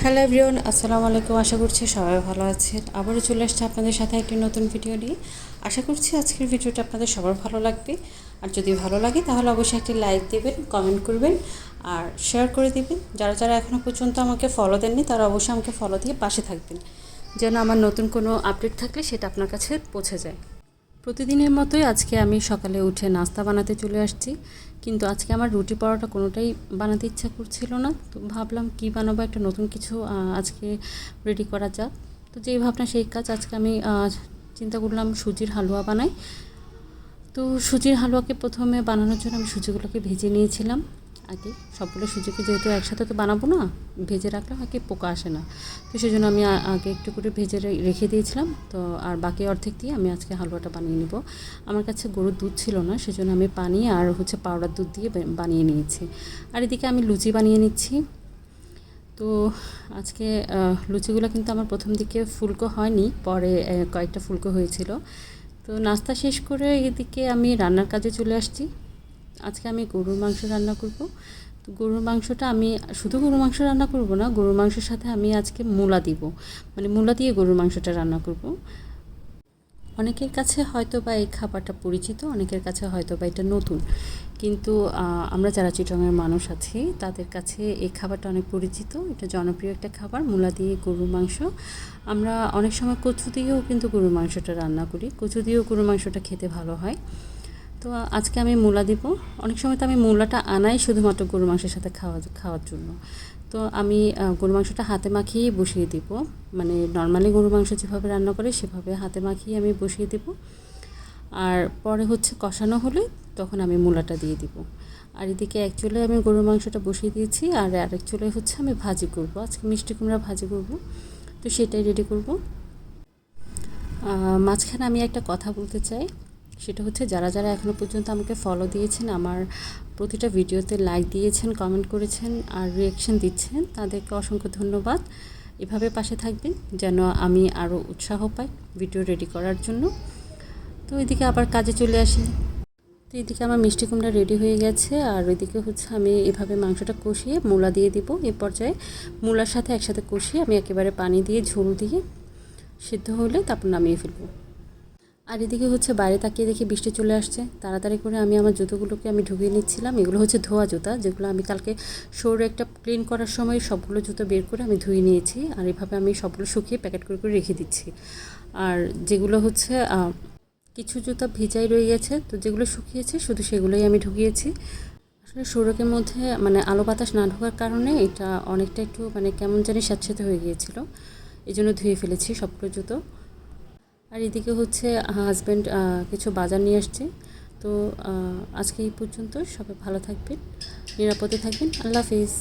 Hello everyone, আসসালামু আলাইকুম। আশা করছি সবাই ভালো আছেন। আবারও চলে আসছে আপনাদের সাথে একটি নতুন ভিডিও নিয়ে। আশা করছি আজকের ভিডিওটা আপনাদের সবার ভালো লাগবে। আর যদি ভালো লাগে তাহলে অবশ্যই একটি লাইক দেবেন, কমেন্ট করবেন আর শেয়ার করে দিবেন। যারা যারা এখনও পর্যন্ত আমাকে ফলো দেননি তারা অবশ্যই আমাকে ফলো দিয়ে পাশে থাকবেন, যেন আমার নতুন কোনো আপডেট থাকলে সেটা আপনার কাছে পৌঁছে যায়। প্রতিদিনের মতোই আজকে আমি সকালে উঠে নাস্তা বানাতে চলে আসছি, কিন্তু আজকে আমার রুটি পরোটা কোনোটাই বানাতে ইচ্ছা করছিল না। তো ভাবলাম কি বানাবো, একটা নতুন কিছু আজকে রেডি করা যাক। তো যেই ভাবনা সেই কাজ। আজকে আমি চিন্তা করলাম সুজির হালুয়া বানাই। তো সুজির হালুয়াকে প্রথমে বানানোর জন্য আমি সুজিগুলোকে ভেজে নিয়েছিলাম আগে। সবগুলো সুজিকে যেহেতু একসাথে তো বানাবো না, ভেজে রাখলে আগে পোকা আসে না। তো সেই জন্য আমি আগে একটু করে ভেজে রেখে দিয়েছিলাম। তো আর বাকি অর্ধেক দিয়ে আমি আজকে হালুয়াটা বানিয়ে নেব। আমার কাছে গরুর দুধ ছিল না, সেজন্য আমি পানি আর পাউডার দুধ দিয়ে বানিয়ে নিয়েছি। আর এদিকে আমি লুচি বানিয়ে নিচ্ছি। তো আজকে লুচিগুলো কিন্তু আমার প্রথম দিকে ফুলকো হয়নি, পরে কয়েকটা ফুলকো হয়েছিল। তো নাস্তা শেষ করে এদিকে আমি রান্নার কাজে চলে আসছি। আজকে আমি গরুর মাংস রান্না করব। তো গরুর মাংসটা আমি শুধু গরুর মাংস রান্না করব না, গরুর মাংসের সাথে আমি আজকে মূলা দিব, মানে মূলা দিয়ে গরুর মাংসটা রান্না করব। অনেকের কাছে হয়তো বা এই খাবারটা পরিচিত, অনেকের কাছে হয়তো বা এটা নতুন, কিন্তু আমরা যারা চিটংয়ের মানুষ আছি তাদের কাছে এই খাবারটা অনেক পরিচিত। এটা জনপ্রিয় একটা খাবার, মূলা দিয়ে গরুর মাংস। আমরা অনেক সময় কচু দিয়েও কিন্তু গরুর মাংসটা রান্না করি, কচু দিয়েও গরুর মাংসটা খেতে ভালো হয়। তো আজকে আমি মূলা দিব। অনেক সময় তো আমি মূলাটা আনাই শুধুমাত্র গরুর মাংসের সাথে খাওয়ার জন্য। তো আমি গরুর মাংসটা হাতে মাখিয়েই বসিয়ে দিব, মানে নর্মালি গরুর মাংস যেভাবে রান্না করে সেভাবে হাতে মাখিয়ে আমি বসিয়ে দিব। আর পরে কষানো হলে তখন আমি মূলাটা দিয়ে দিব। আর এদিকে এক চুলে আমি গরুর মাংসটা বসিয়ে দিয়েছি, আর আরেক চুলে আমি ভাজি করব। আজকে মিষ্টি কুমড়া ভাজি করব, তো সেটাই রেডি করব। মাঝখানে আমি একটা কথা বলতে চাই, সেটা যারা যারা এখনও পর্যন্ত আমাকে ফলো দিয়েছেন, আমার প্রতিটা ভিডিওতে লাইক দিয়েছেন, কমেন্ট করেছেন আর রিয়াকশান দিচ্ছেন, তাদেরকে অসংখ্য ধন্যবাদ। এভাবে পাশে থাকবেন যেন আমি আরও উৎসাহ পাই ভিডিও রেডি করার জন্য। তো এদিকে আবার কাজে চলে আসি। তো এদিকে আমার মিষ্টি কুমড়া রেডি হয়ে গেছে, আর ওইদিকে আমি এভাবে মাংসটা কষিয়ে মূলা দিয়ে দিব। এ পর্যায়ে মূলার সাথে একসাথে কষিয়ে আমি একেবারে পানি দিয়ে ঝোল দিয়ে সিদ্ধ হলে তারপর নামিয়ে ফেলবো। আর এদিকে বাইরে তাকিয়ে দেখি বৃষ্টি চলে আসছে। তাড়াতাড়ি করে আমি আমার জুতোগুলোকে ঢুকিয়ে নিচ্ছিলাম। এগুলো ধোয়া জুতা, যেগুলো আমি কালকে শোরে একটা ক্লিন করার সময় সবগুলো জুতো বের করে আমি ধুয়ে নিয়েছি। আর এভাবে আমি সবগুলো শুকিয়ে প্যাকেট করে করে রেখে দিচ্ছি। আর যেগুলো কিছু জুতা ভিজাই রয়ে গেছে, তো যেগুলো শুকিয়েছে শুধু সেগুলোই আমি ঢুকিয়েছি। আসলে সড়কের মধ্যে মানে আলো বাতাস না ঢোকার কারণে এটা অনেকটা একটু কেমন জানি স্যাঁতস্যাঁতে হয়ে গিয়েছিল, এই জন্য ধুয়ে ফেলেছি সবগুলো জুতো। আর এদিকে হাজব্যান্ড কিছু বাজার নিয়ে আসছে। তো আজকে এই পর্যন্ত। সবাই ভালো থাকবেন, নিরাপদে থাকবেন। আল্লাহ হাফিজ।